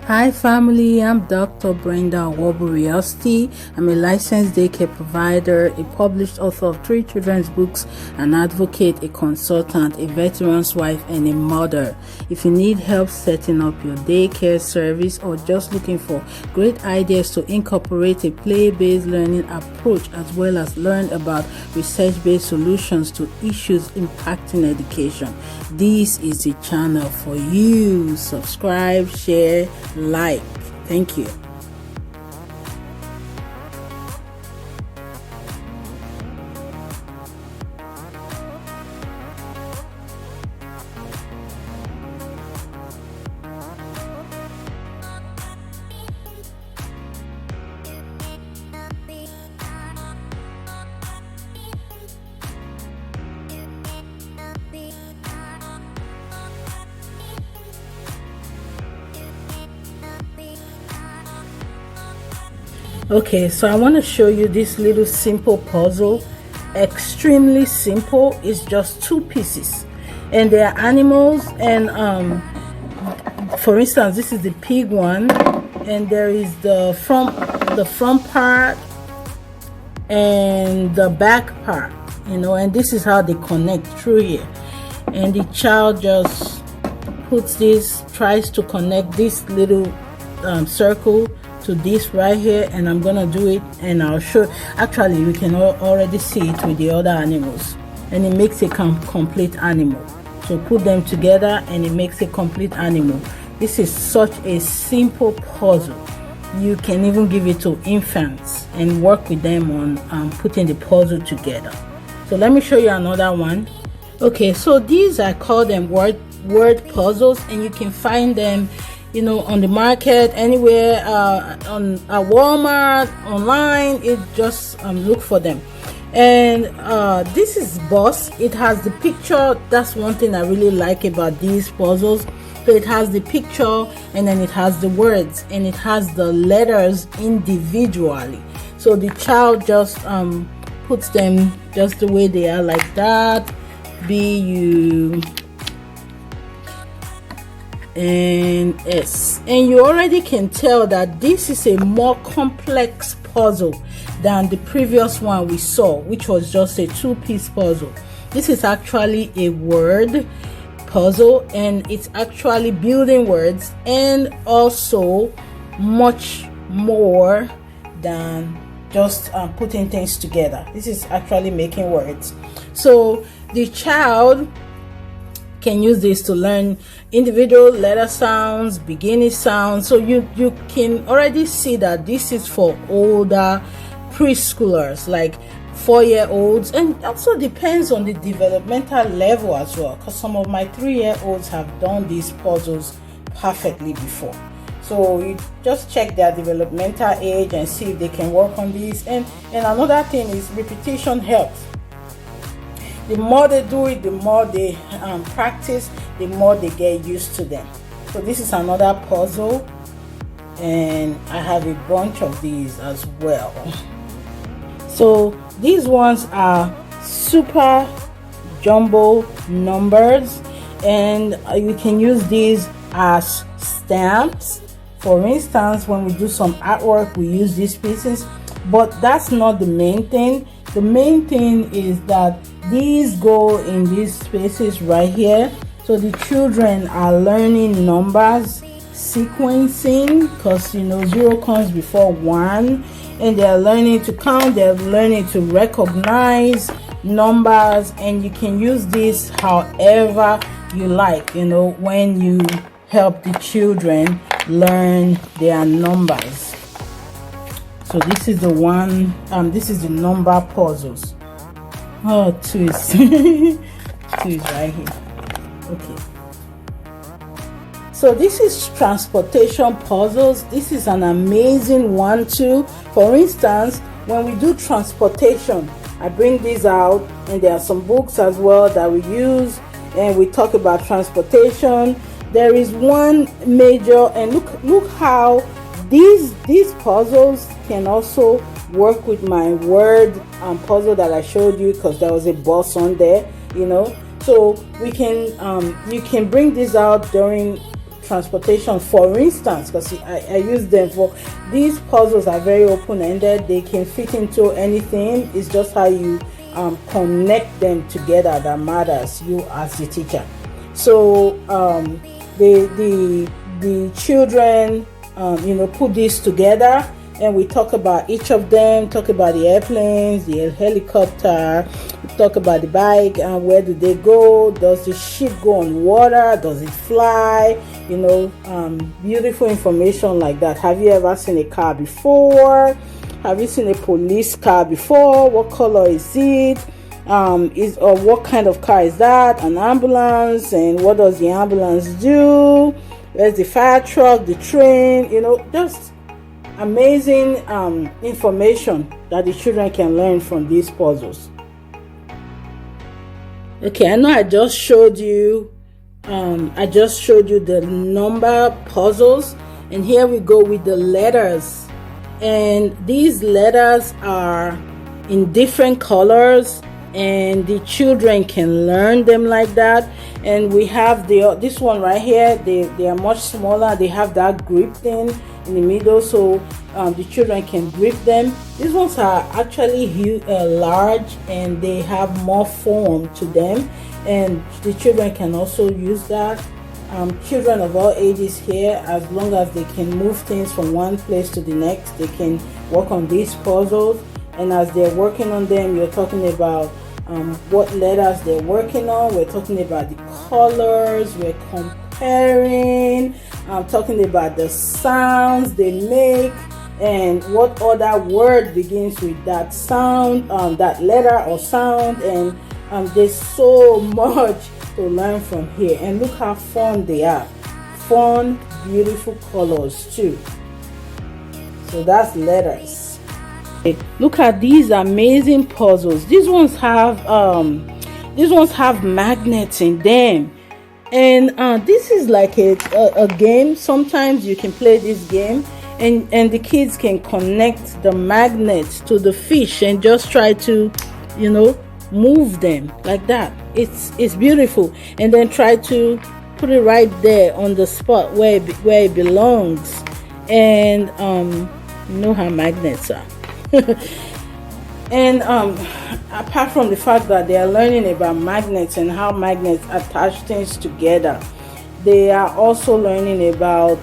Hi family, I'm Dr. Brenda Woburiasti. I'm a licensed daycare provider, a published author of 3 children's books, an advocate, a consultant, a veteran's wife, and a mother. If you need help setting up your daycare service or just looking for great ideas to incorporate a play-based learning approach as well as learn about research-based solutions to issues impacting education, this is the channel for you. Subscribe, share, like. Thank you. Okay, so I want to show you this little simple puzzle. Extremely simple. It's just 2 pieces and they are animals, and for instance, this is the pig one, and there is the front part and the back part, and this is how they connect through here. And the child just tries to connect this little circle to this right here, and I'm gonna do it and I'll show. Actually, we can already see it with the other animals, and it makes a complete animal. So put them together and it makes a complete animal. This is such a simple puzzle. You can even give it to infants and work with them on putting the puzzle together. So let me show you another one. Okay, so these I call them word puzzles, and you can find them on the market, anywhere, on Walmart, online. It just look for them. And this is Boss. It has the picture. That's one thing I really like about these puzzles. So it has the picture, and then it has the words, and it has the letters individually. So the child just puts them just the way they are, like that. B-U and S, and you already can tell that this is a more complex puzzle than the previous one we saw, which was just a 2-piece puzzle. This is actually a word puzzle, and it's actually building words, and also much more than just putting things together. This is actually making words. So the child can use this to learn individual letter sounds, beginning sounds. So you can already see that this is for older preschoolers, like 4-year-olds, and also depends on the developmental level as well, because some of my 3-year-olds have done these puzzles perfectly before. So you just check their developmental age and see if they can work on this. And another thing is repetition helps. The more they do it, the more they practice, the more they get used to them. So this is another puzzle, and I have a bunch of these as well. So these ones are super jumbo numbers, and you can use these as stamps. For instance, when we do some artwork, we use these pieces, but that's not the main thing. The main thing is that these go in these spaces right here. So the children are learning numbers, sequencing, because 0 comes before 1, and they're learning to count, they're learning to recognize numbers, and you can use this however you like, when you help the children learn their numbers. So this is the one, this is the number puzzles. Oh, 2 is 2 is right here. Okay. So this is transportation puzzles. This is an amazing one too. For instance, when we do transportation, I bring these out, and there are some books as well that we use, and we talk about transportation. There is one major, and look how these puzzles can also work with my word puzzle that I showed you, because there was a boss on there, So we can you can bring this out during transportation, for instance, because I use them for these puzzles are very open-ended. They can fit into anything. It's just how you connect them together that matters, you as the teacher. So the children put this together, and we talk about each of them, talk about the airplanes, the helicopter, we talk about the bike, and where do they go, does the ship go on water, does it fly, beautiful information like that. Have you ever seen a car before? Have you seen a police car before? What color is it? What kind of car is that? An ambulance, and what does the ambulance do? Where's the fire truck, the train? Just amazing information that the children can learn from these puzzles. Okay, I know I just showed you the number puzzles, and here we go with the letters. And these letters are in different colors, and the children can learn them like that. And we have this one right here. They are much smaller. They have that grip thing in the middle, so the children can grip them. These ones are actually large, and they have more form to them, and the children can also use that. Children of all ages here, as long as they can move things from one place to the next, they can work on these puzzles. And as they're working on them, you're talking about what letters they're working on. We're talking about the colors. We're comparing. Talking about the sounds they make, and what other word begins with that sound, that letter or sound. And there's so much to learn from here. And look how fun they are. Fun, beautiful colors too. So that's letters. Look at these amazing puzzles. These ones have magnets in them, and this is like a game. Sometimes you can play this game, and the kids can connect the magnets to the fish and just try to move them like that. It's beautiful. And then try to put it right there on the spot where it belongs. And you know how magnets are. And apart from the fact that they are learning about magnets and how magnets attach things together, they are also learning about,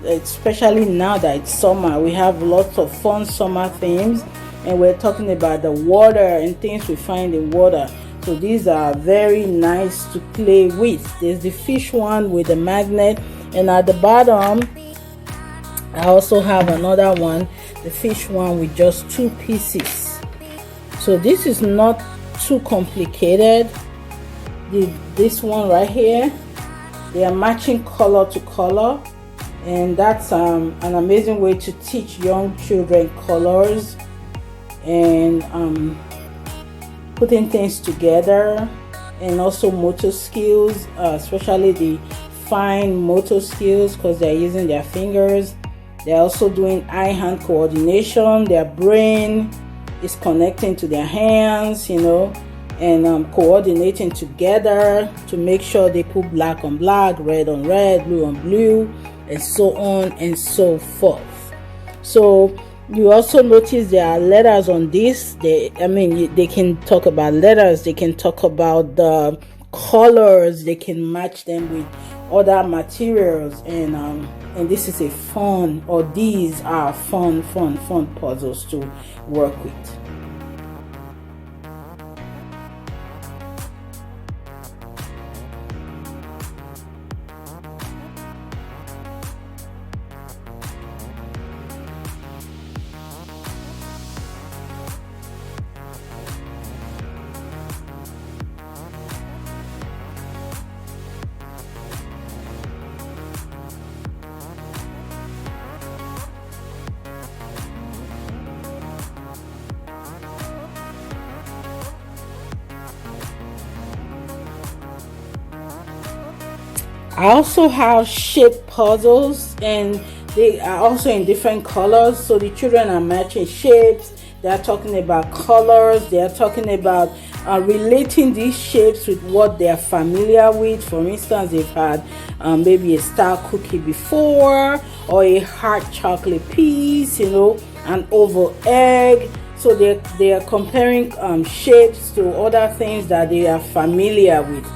especially now that it's summer, we have lots of fun summer themes, and we're talking about the water and things we find in water. So these are very nice to play with. There's the fish one with the magnet, and at the bottom I also have another one, the fish one with just 2 pieces. So this is not too complicated. This one right here, they are matching color to color, and that's an amazing way to teach young children colors and putting things together, and also motor skills, especially the fine motor skills, because they're using their fingers. They're also doing eye-hand coordination. Their brain is connecting to their hands, and coordinating together to make sure they put black on black, red on red, blue on blue, and so on and so forth. So you also notice there are letters on this. They can talk about letters. They can talk about the colors. They can match them with other materials, and this is a fun, or these are fun puzzles to work with. I also have shape puzzles, and they are also in different colors, so the children are matching shapes. They are talking about colors. They are talking about relating these shapes with what they are familiar with. For instance, they've had maybe a star cookie before, or a hard chocolate piece, an oval egg. So they are comparing shapes to other things that they are familiar with,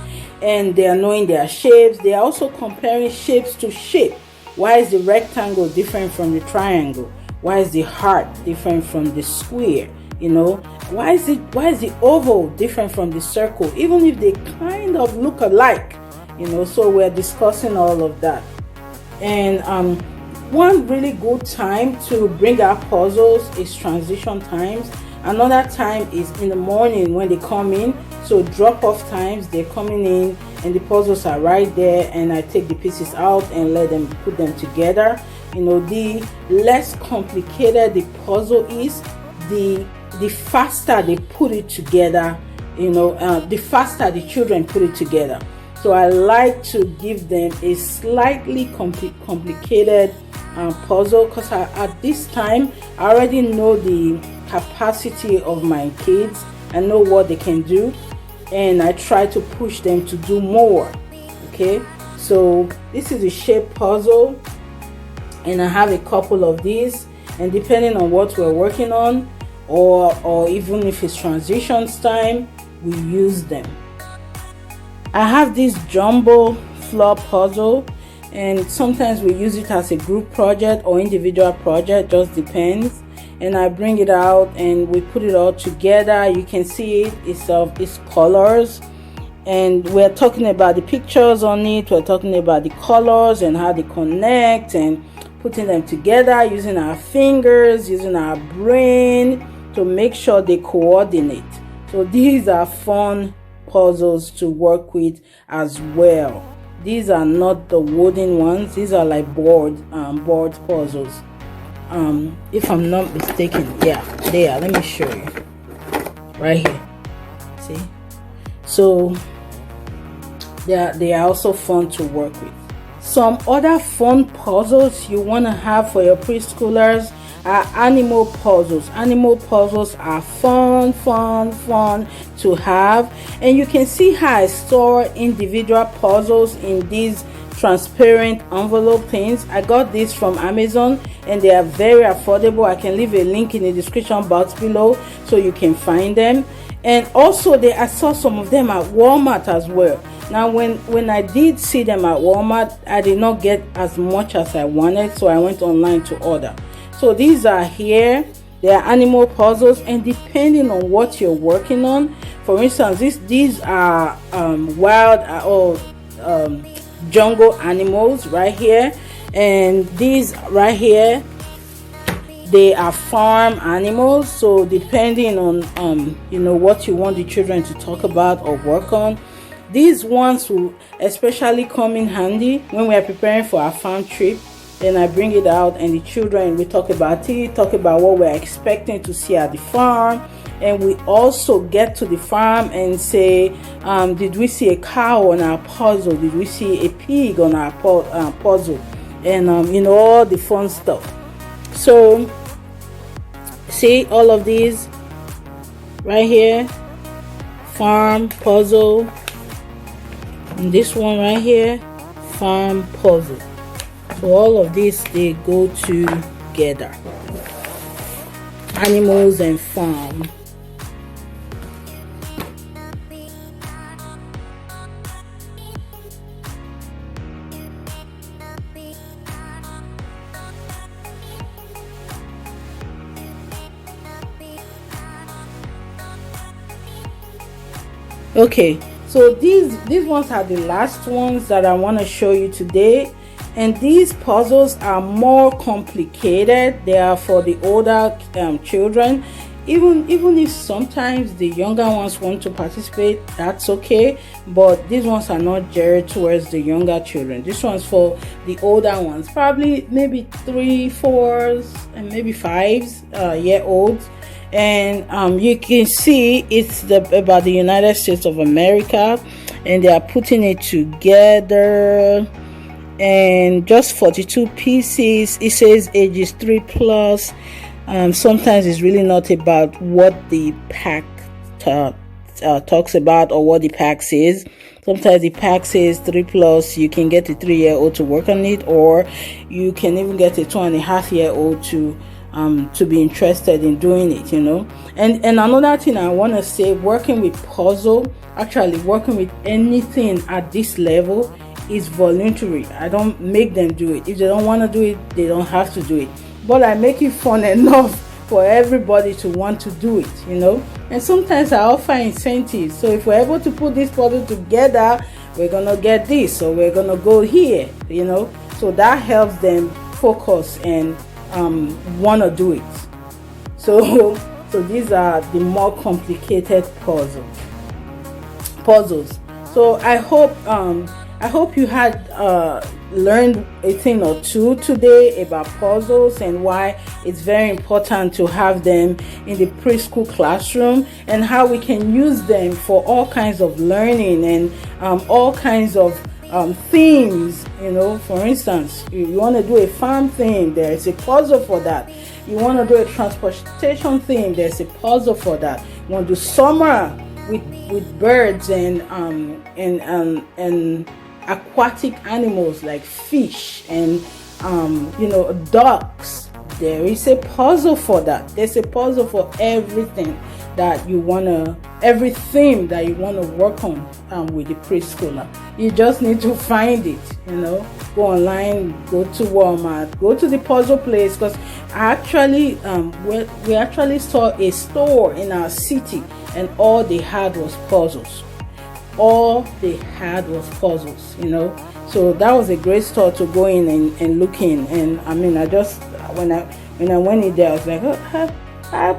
and they are knowing their shapes. They are also comparing shapes to shape. Why is the rectangle different from the triangle? Why is the heart different from the square? Why is the oval different from the circle, even if they kind of look alike? So we're discussing all of that. And one really good time to bring out puzzles is transition times. Another time is in the morning when they come in. So drop off times, they're coming in and the puzzles are right there, and I take the pieces out and let them put them together. The less complicated the puzzle is, the faster they put it together, the faster the children put it together. So I like to give them a slightly complicated puzzle, because at this time I already know the capacity of my kids. I know what they can do, and I try to push them to do more. Okay, so this is a shape puzzle, and I have a couple of these, and depending on what we're working on, or even if it's transitions time, we use them. I have this jumbo floor puzzle, and sometimes we use it as a group project or individual project, just depends. And I bring it out and we put it all together. You can see it's colors, and we're talking about the pictures on it. We're talking about the colors and how they connect, and putting them together using our fingers, using our brain to make sure they coordinate. So these are fun puzzles to work with as well. These are not the wooden ones. These are like board puzzles. If I'm not mistaken, yeah, they are. Let me show you. Right here. See? So they are also fun to work with. Some other fun puzzles you want to have for your preschoolers are animal puzzles. Animal puzzles are fun to have, and you can see how I store individual puzzles in these transparent envelope things. I got this from Amazon, and they are very affordable. I can leave a link in the description box below so you can find them. And also I saw some of them at Walmart as well. Now when I did see them at Walmart, I did not get as much as I wanted, so I went online to order. So these are here. They are animal puzzles, and depending on what you're working on, for instance, these are wild or jungle animals right here, and these right here, they are farm animals. So depending on what you want the children to talk about or work on, these ones will especially come in handy when we are preparing for our farm trip. Then I bring it out, and the children, we talk about it, talk about what we're expecting to see at the farm. And we also get to the farm and say, did we see a cow on our puzzle? Did we see a pig on our puzzle? And all the fun stuff. So see all of these right here, farm puzzle, and this one right here, farm puzzle. So all of these, they go together, animals and farm. Okay, so these ones are the last ones that I want to show you today, and these puzzles are more complicated. They are for the older children. Even if sometimes the younger ones want to participate, that's okay, but these ones are not geared towards the younger children. This one's for the older ones, probably maybe 3, 4s, and maybe 5s year olds. And you can see it's about the United States of America, and they are putting it together, and just 42 pieces. It says ages 3+. Sometimes it's really not about what the pack talks about or what the pack says. Sometimes the pack says 3+, you can get a 3-year-old to work on it, or you can even get a 2.5-year-old to be interested in doing it, And another thing I want to say, working with puzzle, actually working with anything at this level is voluntary. I don't make them do it. If they don't want to do it, they don't have to do it. But I make it fun enough for everybody to want to do it, And sometimes I offer incentives. So if we're able to put this puzzle together, we're gonna get this, so we're gonna go here, So that helps them focus and want to do it. So these are the more complicated puzzles. So I hope you had learned a thing or two today about puzzles and why it's very important to have them in the preschool classroom, and how we can use them for all kinds of learning and all kinds of themes. For instance, you want to do a farm theme, there's a puzzle for that. You want to do a transportation theme, there's a puzzle for that. You want to do summer with birds and aquatic animals like fish and ducks. There is a puzzle for that. There's a puzzle for everything that you wanna, every theme that you wanna work on with the preschooler. You just need to find it. Go online, go to Walmart, go to the puzzle place, because actually we actually saw a store in our city, and all they had was puzzles. So that was a great store to go in and look in. And I just, when I went in there, I was like, I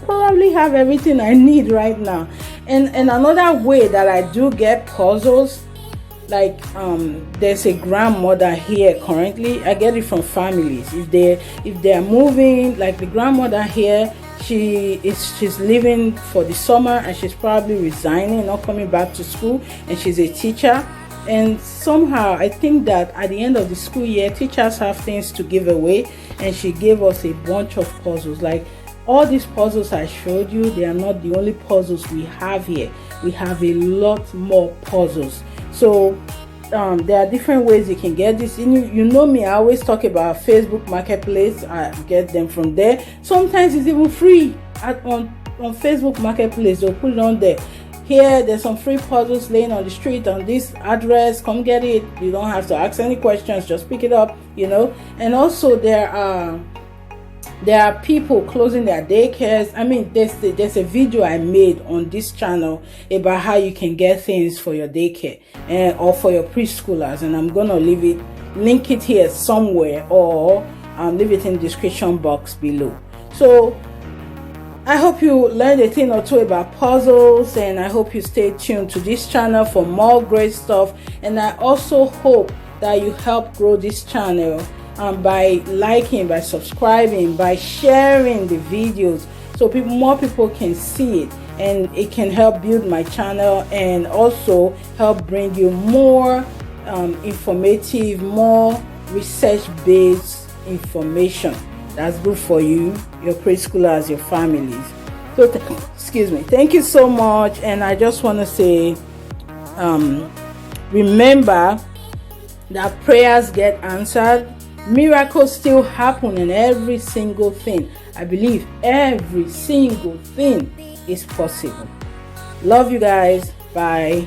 probably have everything I need right now. And another way that I do get puzzles, like there's a grandmother here currently. I get it from families. If they're moving, like the grandmother here, she's leaving for the summer, and she's probably resigning, not coming back to school, and she's a teacher. And somehow I think that at the end of the school year, teachers have things to give away, and she gave us a bunch of puzzles. Like all these puzzles I showed you, they are not the only puzzles we have here. We have a lot more puzzles. So there are different ways you can get this. You know me, I always talk about Facebook Marketplace. I get them from there. Sometimes it's even free on Facebook Marketplace. They'll put it on there. Here, there's some free puzzles laying on the street on this address. Come get it. You don't have to ask any questions. Just pick it up, And also there are people closing their daycares. There's a video I made on this channel about how you can get things for your daycare or for your preschoolers, and I'm gonna link it here somewhere, or leave it in the description box below. So I hope you learned a thing or two about puzzles, and I hope you stay tuned to this channel for more great stuff. And I also hope that you help grow this channel by liking, by subscribing, by sharing the videos, so more people can see it, and it can help build my channel and also help bring you more informative, more research-based information that's good for you, your preschoolers, your families. So excuse me, thank you so much. And I just want to say, remember that prayers get answered. Miracles still happen in every single thing. I believe every single thing is possible. Love you guys. Bye.